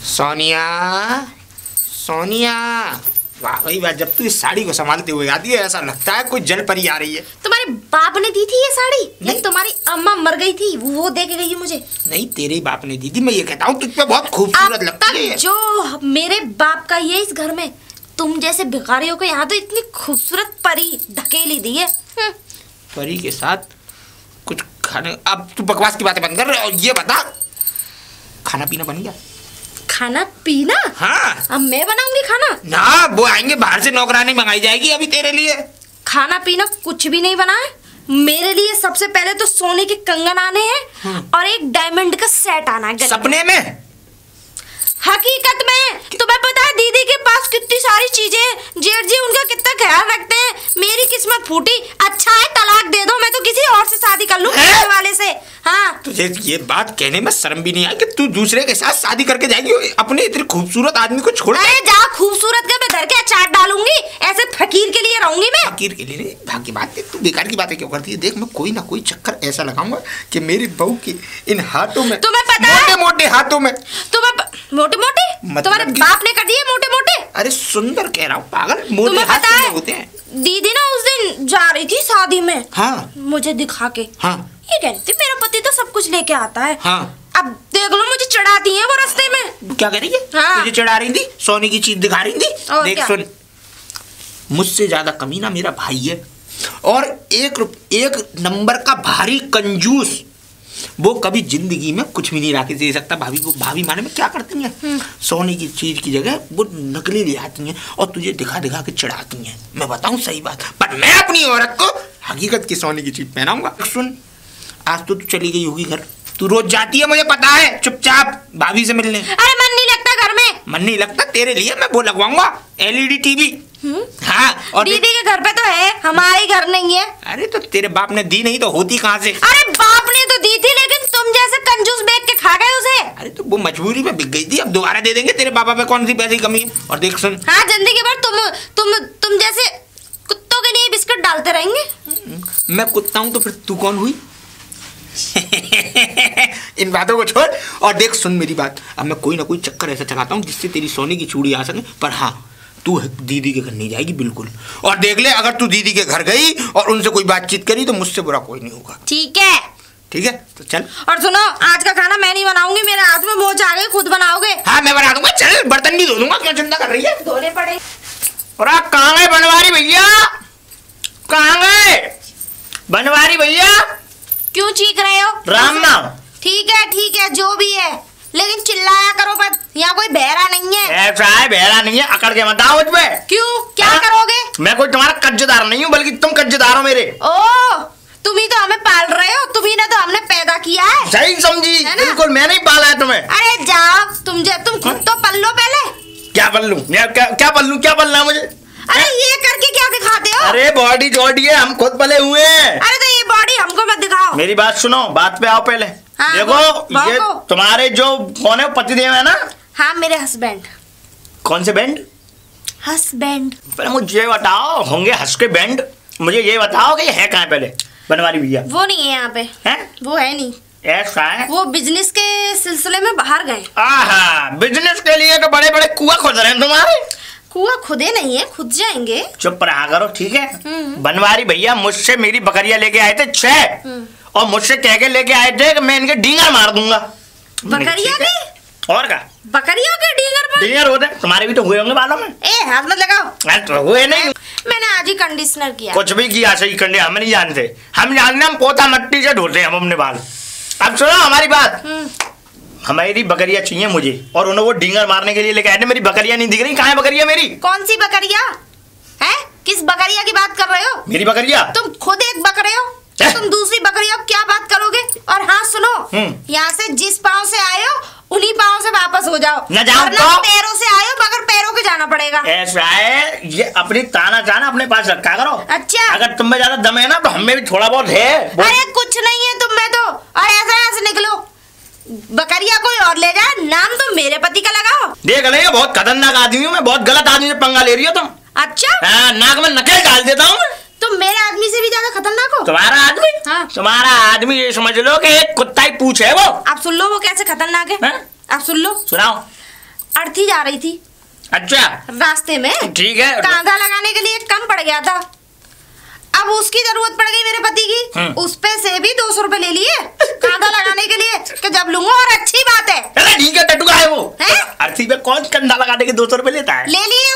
सोनिया, सोनिया, वाकई बात जब तू इस साड़ी को संभालते हुए आती है ऐसा लगता है कोई जल परी आ रही है। तुम्हारे बाप ने दी थी ये साड़ी? नहीं, तुम्हारी अम्मा मर गई थी वो दे के गई है मुझे। नहीं, तेरे बाप ने दी थी। मैं ये कहता हूँ तुझ पे बहुत खूबसूरत लगती है। जो मेरे बाप का ये इस घर में तुम जैसे भिखारियों को यहाँ तो इतनी खूबसूरत परी ढकेली दी है। परी के साथ कुछ खाने। अब तू बकवास की बातें बंद कर और ये बता खाना पीना बन गया? खाना पीना? हाँ। अब मैं बनाऊंगी खाना? ना, वो आएंगे बाहर से, नौकरानी मंगाई जाएगी अभी तेरे लिए। खाना पीना कुछ भी नहीं बना है मेरे लिए। सबसे पहले तो सोने के कंगन आने हैं और एक डायमंड का सेट आना है। सपने में? हकीकत में। तुम्हें पता है दीदी के पास कितनी सारी चीजें हैं, जेठ जी उनका कितना ख्याल रखते हैं। मेरी किस्मत फूटी। अच्छा है तलाक दे दो, मैं तो किसी और से शादी कर लूं वाले से। हाँ, तुझे ये बात कहने में शर्म भी नहीं आई कि तू दूसरे के साथ शादी करके जाएगी अपने इतने खूबसूरत आदमी को छोड़? अरे जा, खूबसूरत का मैं धर के चाट डालूंगी। ऐसे फकीर के लिए रहूंगी मैं? फकीर के लिए नहीं, भाग की बात है। तू बेकार की बातें क्यों करती है? देख, मैं कोई ना कोई चक्कर ऐसा लगाऊंगा कि मेरी बहू की इन हाथों में, तुम्हें पता है, मोटे मोटे हाथों में, मोटे मोटे तुम्हारे बाप ने कर दिए मोटे मोटे। अरे सुंदर कह रहा हूँ पागल, मोटे हाथ में होते हैं। दीदी ना उस दिन जा रही थी शादी में। हाँ। मुझे दिखा के। हाँ। ये कह रही थी मेरा पति तो सब कुछ लेके आता है। हाँ। अब देख लो मुझे चढ़ाती है वो रास्ते में। क्या कह रही है? हाँ। तुझे चढ़ा रही थी, सोने की चीज दिखा रही थी। देख सुन, मुझसे ज्यादा कमीना मेरा भाई है और एक नंबर का भारी कंजूस। वो कभी जिंदगी में कुछ भी नहीं ला के दे सकता भाभी को। भाभी माने में क्या करती हैं? सोने की चीज की जगह वो नकली ले आती हैं और तुझे दिखा दिखा के चढ़ाती हैं। मैं बताऊं सही बात, पर मैं अपनी औरत को हकीकत की सोने की चीज पहनाऊंगा। सुन, आज तो तू चली गई होगी घर। तू रोज जाती है मुझे पता है, चुपचाप भाभी से मिलने। अरे मन नहीं लगता घर में। मन नहीं लगता? तेरे लिए मैं वो लगवाऊंगा LED टीवी। हाँ, और दीदी के घर पे तो है, हमारे घर नहीं है। अरे तो तेरे बाप ने दी नहीं तो होती कहाँ से? अरे बाप ने तो दी थी, लेकिन तुम जैसे कंजूस बेच के खा गए उसे। अरे तो वो मजबूरी में बिक गई थी, अब दोबारा दे देंगे। तेरे पापा पे कौन सी पैसे की कमी है? और देख सुन, हाँ, जिंदगी भर तुम जैसे कुत्तों के लिए बिस्किट डालते रहेंगे। मैं कुत्ता हूँ तो फिर तू कौन हुई? इन बातों को छोड़ और देख सुन मेरी बात। अब मैं कोई ना कोई चक्कर ऐसा चलाता हूँ जिससे तेरी सोने की चूड़ी आ सके। पर हाँ, तू दीदी के घर नहीं जाएगी बिल्कुल। और देख ले, अगर तू दीदी के घर गई और उनसे कोई बातचीत करी तो मुझसे बुरा कोई नहीं होगा। ठीक है? ठीक है, तो चल। और सुनो, आज का खाना मैं नहीं बनाऊंगी, मेरे हाथ में मोच आ गई, खुद बनाओगे? हाँ, मैं बना दूंगा। चल, बर्तन भी धो दूंगा, क्यों चिंता कर रही है? धोने पड़े। और आप कहाँ गए बनवारी भैया? कहाँ गए बनवारी भैया? क्यों चीख रहे हो? राम नाम। ठीक है, जो भी है, लेकिन चिल्लाया करो मत। यहाँ कोई बहरा नहीं है। ऐसा है, बहरा नहीं है, अकड़ के मत आओ मुझ पे। क्यों? क्या करोगे? मैं कोई तुम्हारा कर्जदार नहीं हूँ, बल्कि तुम कर्जदार हो मेरे। ओ, तुम ही तो हमें पाल रहे हो, तुम्ही ने तो हमने पैदा किया है। सही समझी, बिल्कुल मैं नहीं पाला है तुम्हें। अरे जाओ, तुम खुद तो पल लो पहले। क्या पल लूं? क्या पलना है मुझे? अरे ये करके क्या दिखाते हो? अरे बॉडी जोड़ी है, हम खुद पले हुए हैं। अरे तो ये बॉडी हमको मत दिखाओ। मेरी बात सुनो, बात पे आओ पहले। हाँ, देखो, ये तुम्हारे जो कौन है, पतिदेव है ना? हाँ, मेरे हस्बैंड। कौन से बैंड? हस्बैंड। पहले मुझे ये बताओ, होंगे हंस के बैंड? मुझे ये बताओ कि है कहाँ पहले बनवारी भैया? वो नहीं है यहाँ पे। है? वो है नहीं। ऐसा है? वो बिजनेस के सिलसिले में बाहर गए। आहा, बिजनेस के लिए तो बड़े बड़े कुआं खोद रहे हैं तुम्हारे। कुआं खुदे नहीं है, खुद जाएंगे। चुप रहा करो, ठीक है? बनवारी भैया मुझसे मेरी बकरियां लेके आए थे 6 और मुझसे कह के लेके आए थे कि मैं इनके डींगर मार दूंगा। बकरिया के? और क्या? बकरियों के डींगर होते? तुम्हारे भी तो हुए होंगे बालों में। ए, हाथ मत लगाओ। तो हुए नहीं? मैंने आज ही कंडीशनर किया। कुछ भी किया सही करने हम नहीं जानते। हम जानते, हम पोता मट्टी से धोते हैं हम अपने बाल। अब सुनो हमारी बात। हमारी बकरियां चाहिए मुझे, और उन्हें वो डींगर मारने के लिए लेके आए थे। मेरी बकरियां नहीं दिख रही, कहाँ है बकरियां मेरी? कौन सी बकरिया है? किस बकरिया की बात कर रहे हो? मेरी बकरिया? तुम खुद एक बकरे हो, तुम दूसरी बकरिया क्या बात करोगे? और हाँ सुनो, यहाँ से जिस पाँव से आए हो उन्हीं पाँव से वापस हो जाओ। न जाओ तो पैरों से आए हो, मगर पैरों के जाना पड़ेगा। ऐसा है, ये अपनी ताना जाना अपने पास रखा करो। अच्छा, अगर तुम में ज्यादा दम है ना तो हमें भी थोड़ा बहुत है। अरे कुछ नहीं है तुम में तो, और ऐसे निकलो। बकरिया कोई और ले जाए, नाम तो मेरे पति का लगाओ। देख ले, बहुत खतरनाक आदमी हूँ मैं, बहुत गलत आदमी से पंगा ले रही हो तुम। अच्छा? हाँ, नाक में नकेल डाल देता हूँ। तुम मेरे आदमी से भी ज्यादा खतरनाक हो। तुम्हारा आदमी? हाँ। तुम्हारा आदमी ये समझ लो कि एक कुत्ता ही पूछ है वो। आप सुन लो वो कैसे खतरनाक है। हाँ? आप सुन लो। सुनाओ। अर्थी जा रही थी। अच्छा रास्ते में ठीक है, कांधा लगाने के लिए कम पड़ गया था। अब उसकी जरूरत पड़ गई मेरे पति की, उस पे से भी 200 रुपए ले लिए कांधा लगाने के लिए कि जब लूंगा। और अच्छी बात है। अरे ठीक है, टटुआ है वो। अर्थी पे कौन कंधा लगाने के 200 रुपए लेता है? ले लिए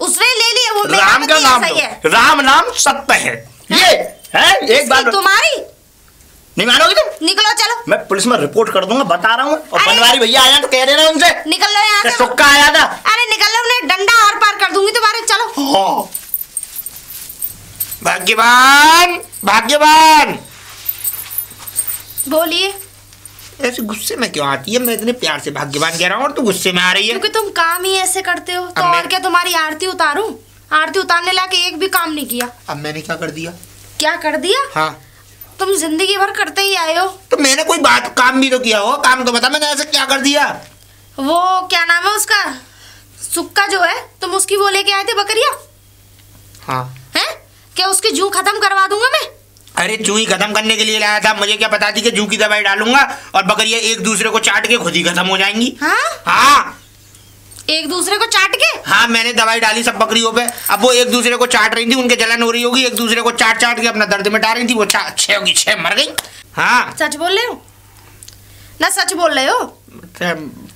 उसने ले लिए। वो राम का नाम लो, राम नाम सत्य है। ये है एक बात तुम्हारी नहीं मानोगी तुम? निकलो चलो, मैं पुलिस में रिपोर्ट कर दूंगा, बता रहा हूँ। और बनवारी भैया आया तो कह देना उनसे, निकल लो यहाँ से। सुक्का आया था। अरे निकल लो, उन्हें डंडा आर पार कर दूंगी तुम्हारे। चलो। भाग्यवान भाग्यवान। बोलिए। ऐसे गुस्से में क्यों आती है? मैं इतने प्यार से भाग्यवान कह रहा हूँ और तू गुस्से में आ रही है। क्योंकि तुम काम ही ऐसे करते हो। तो और क्या तुम्हारी आरती उतारूं? आरती उतारने लाके एक भी काम नहीं किया। अब मैंने क्या कर दिया? क्या कर दिया? हाँ, तुम जिंदगी भर करते ही आए हो। तो मैंने कोई बात काम भी तो किया हो। काम तो बता, मैंने ऐसे क्या कर दिया? वो क्या नाम है उसका, सुक्का जो है, तुम उसकी वो लेके आए थे बकरिया। हाँ। हैं? क्या उसकी जू खत्म करवा दूंगा मैं? अरे जू ही खत्म करने के लिए लाया था। मुझे क्या पता थी कि जू की दवाई डालूंगा और बकरियां एक दूसरे को चाट के खुद ही खत्म हो जाएंगी। हाँ? हाँ, एक दूसरे को चाट के? हाँ, मैंने दवाई डाली सब बकरियों पे। अब वो एक दूसरे को चाट रही थी, उनके जलन हो रही होगी, एक दूसरे को चाट चाट के अपना दर्द मिटा रही थी। वो 6 मर गई। हाँ, सच बोल रहे हो ना? सच बोल रहे हो?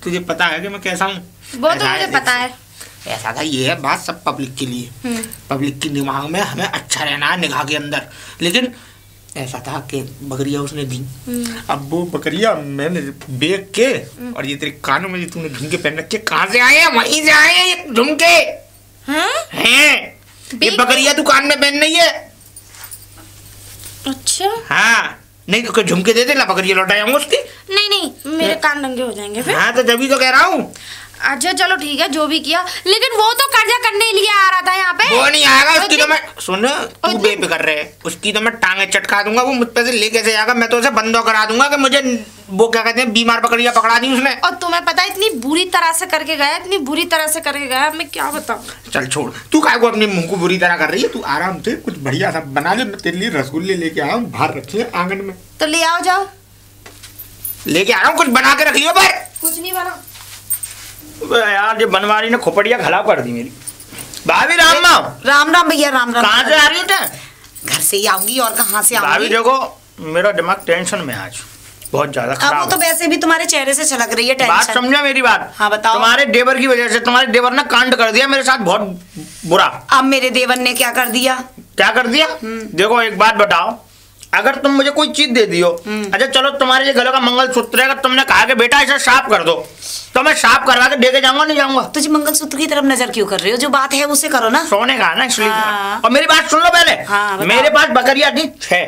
तुझे पता है कि मैं कैसा हूँ? वो तो मुझे पता है। ऐसा था, ये है बात सब पब्लिक के लिए। पब्लिक के दिमाग में हमें अच्छा रहना है, निगाह के अंदर। लेकिन ऐसा था कि बकरिया उसने दी। अब वो बकरिया मैंने बेच के, और ये तेरे कानों में तूने झुमके पहन रखे, कहाँ से आए हैं? वहीं से आए हैं ये झुमके। हैं? ये बकरिया तू कान में पहन रही है। अच्छा। हाँ, नहीं तो झुमके दे देना, बकरिया लौटा जाऊंगा उसकी। नहीं, मेरे कान नंगे हो जाएंगे फिर। हाँ, तो जब भी तो कह रहा हूँ। अच्छा चलो ठीक है, जो भी किया। लेकिन वो तो कर्जा करने लिए आ रहा था यहाँ पे। वो नहीं आएगा, उसकी तो मैं सुन, तू बेफिक्र रहे, उसकी तो मैं टांगे चटका दूंगा। वो मुझ पे से लेके से आएगा, मैं तो उसे बंदो करा दूंगा कि मुझे वो क्या कहते हैं, बीमार बकरिया पकड़ा दी उसने। और तुम्हें पता है इतनी बुरी तरह से करके गया, इतनी बुरी तरह से करके गया, मैं क्या बताऊं। चल छोड़, तू काय को अपने मुंह को बुरी तरह कर रही है। तू आराम से कुछ बढ़िया सा बना ले। मैं तेरे लिए रसगुल्ले लेके आया हूँ, बाहर रखिए आंगन में। तो ले आओ, जाओ लेके आ रहा हूँ, कुछ बना के रखियो। पर कुछ नहीं बना यार, ये बनवारी ने खोपड़िया खराब कर दी मेरी। भाभी राम राम। राम राम भैया, राम राम। कहाँ से आ रही हो? घर से ही आऊंगी, और कहाँ से आऊंगी। भाभी देखो, मेरा दिमाग टेंशन में आज बहुत ज्यादा खराब। अब वो तो वैसे भी तुम्हारे चेहरे से छलक रही है टेंशन। बात समझा मेरी बात? हाँ बताओ। तुम्हारे देवर की वजह से, तुम्हारे देवर ने कांड कर दिया मेरे साथ बहुत बुरा। अब मेरे देवर ने क्या कर दिया? क्या कर दिया? देखो एक बात बताओ, अगर तुम मुझे कोई चीज दे दियो, अच्छा चलो तुम्हारे ये गले का मंगलसूत्र है, अगर तुमने कहा कि बेटा इसे साफ कर दो, तो मैं साफ करवा के देके जाऊंगा, नहीं जाऊंगा? तुझे मंगलसूत्र की तरफ नजर क्यों कर रही हो? जो बात है उसे करो ना। सोने का ना, इसलिए। हाँ। और मेरी बात सुन लो पहले। हाँ, मेरे पास बकरिया थी 6,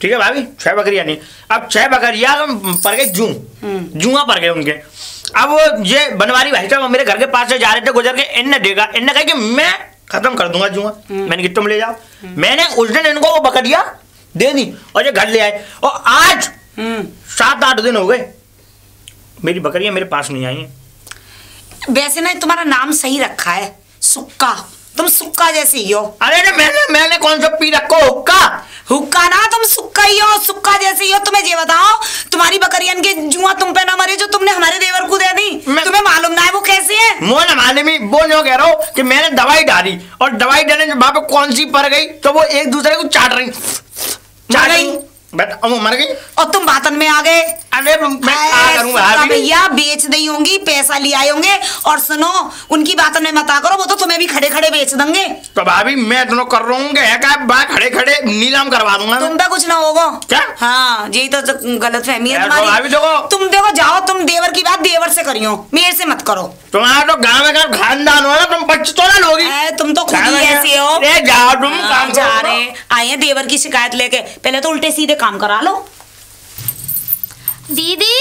ठीक है भाभी? 6 बकरिया नहीं। अब 6 बकरिया पड़ गए जुआ पड़ गए उनके। अब ये बनवारी भाई साहब मेरे घर के पास से जा रहे थे, गुजर के, इनने देखा, इनने कहा कि मैं खत्म कर दूंगा जुआ। मैंने कि तुम ले जाओ। मैंने उस दिन इनको वो बकरिया दे दी और ये घर ले आए, और आज 7-8 दिन हो गए मेरी बकरियां मेरे पास नहीं आई हैं। वैसे ना तुम्हारा नाम सही रखा है, सुक्का। तुम सुक्का जैसे ही हो। अरे मैंने कौन सा पी रखो? हुक्का? हुक्का ना, तुम सुक्का ही हो, सुक्का जैसे ही हो। तुम्हें ये बताओ, तुम्हारी बकरियन के जुआ तुम पे ना मरे जो तुमने हमारे देवर को दे दी। तुम्हें मालूम ना है वो कैसे है? मोह मालूम ही। वो जो कह रहा हूँ कि मैंने दवाई डाली, और दवाई डालने के वहां पे कौन सी पड़ गई, तो वो एक दूसरे को चाट रही, मर गई। और तुम बातन में आ गए। अरे मैं क्या करूं भाभी? भैया बेच दी होंगी, पैसा ले आए होंगे। और सुनो, उनकी बातों में मत करो, वो तो तुम्हें भी खड़े खड़े बेच देंगे। तो भाभी मैं दोनों कर रहा हूँ, खड़े खड़े नीलाम करवा दूंगा। तुम पे कुछ ना होगा क्या? हाँ, यही तो गलत फहमी है तुम्हारी। भाभी देखो, तुम देखो, जाओ तुम देवर की बात देवर से करियो, मेरे से मत करो। तुम्हारा तो गाँव में खानदान हो ना, तुम 25 लोगी। तुम तो खुद ही ऐसे हो। जाओ तुम काम जा रहे आए हैं देवर की शिकायत लेके, पहले तो उल्टे सीधे काम करा लो। दीदी,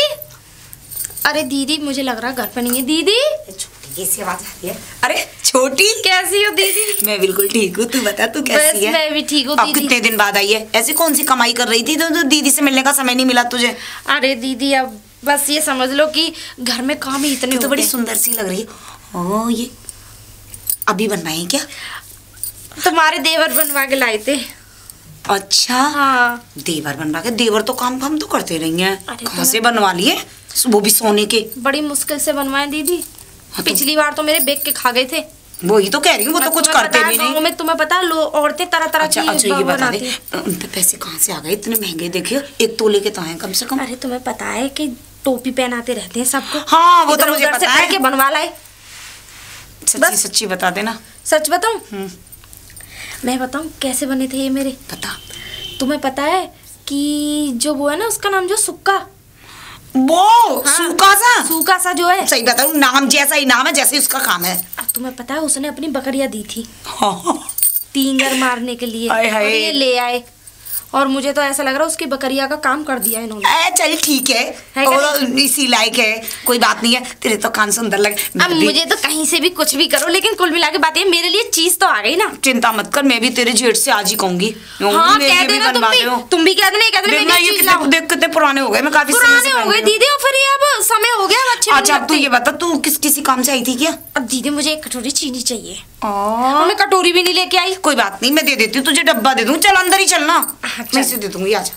अरे दीदी मुझे लग रहा घर पे नहीं है। दीदी, छोटी कैसी आवाज आ रही है? अरे छोटी, कैसी हो दीदी? मैं बिल्कुल ठीक हूँ, तू बता तू कैसी है? मैं भी ठीक हूँ अब कितने दिन बाद आई है? ऐसी कौन सी कमाई कर रही थी तो दीदी से मिलने का समय नहीं मिला तुझे? अरे दीदी, अब बस ये समझ लो कि घर में काम ही इतने। तो बड़ी सुंदर सी लग रही है। ओ, ये अभी बनवाए क्या? तुम्हारे देवर बनवा के लाए थे। अच्छा, हाँ। देवर बनवा के? देवर तो काम हम तो करते नहीं है, कहाँ से बनवा लिए, वो भी सोने के? बड़ी मुश्किल से बनवाए दीदी। पिछली बार तो मेरे बेच के खा गए थे। वही तो कह रही हूँ, वो तो कुछ करते भी नहीं। में तुम्हें पता है औरतें तरह तरह की अच्छा ये बता दे, उन पे पैसे कहाँ से आ गए इतने महंगे? देखिए 1 तोले के तो हैं कम से कम। अरे तुम्हें पता है कि टोपी पहनाते रहते हैं सबको। हाँ वो तो मुझे पता है कि बनवा लाए। सच्ची बता देना। सच बताऊं? मैं बताऊं कैसे बने थे ये मेरे? बता। तुम्हें पता है कि जो वो है ना, उसका नाम जो सुक्का, वो हाँ, सूखा सा जो है। सही बताऊं, नाम जैसा ही नाम है जैसे उसका काम है। अब तुम्हें पता है उसने अपनी बकरियां दी थी हाँ। तींगर मारने के लिए। और ये ले आए और मुझे तो ऐसा लग रहा है उसकी बकरिया का काम कर दिया इन्होंने। चल ठीक है और इसी लायक है, कोई बात नहीं है। तेरे तो कान सुंदर लगे। अब मुझे तो कहीं से भी कुछ भी करो, लेकिन कुल मिला के बात ये मेरे लिए चीज तो आ गई ना। चिंता मत कर, मैं भी तेरे जेठ से आज ही कहूंगी। हाँ, कह देना तुम भी कह देना। देख कितने पुराने हो गए, मैं काफी पुराने हो गए दीदी, और फिर ये अब समय हो गया अच्छे। अच्छा अब तू ये बता, तू किसी काम से आई थी क्या? अब दीदी मुझे 1 कटोरी चीनी चाहिए। मैं कटोरी भी नहीं लेके आई। कोई बात नहीं, मैं दे देती हूँ तुझे, डब्बा दे दूँ। चल अंदर ही चलना, मैं इसे दे दूंगी। आजा।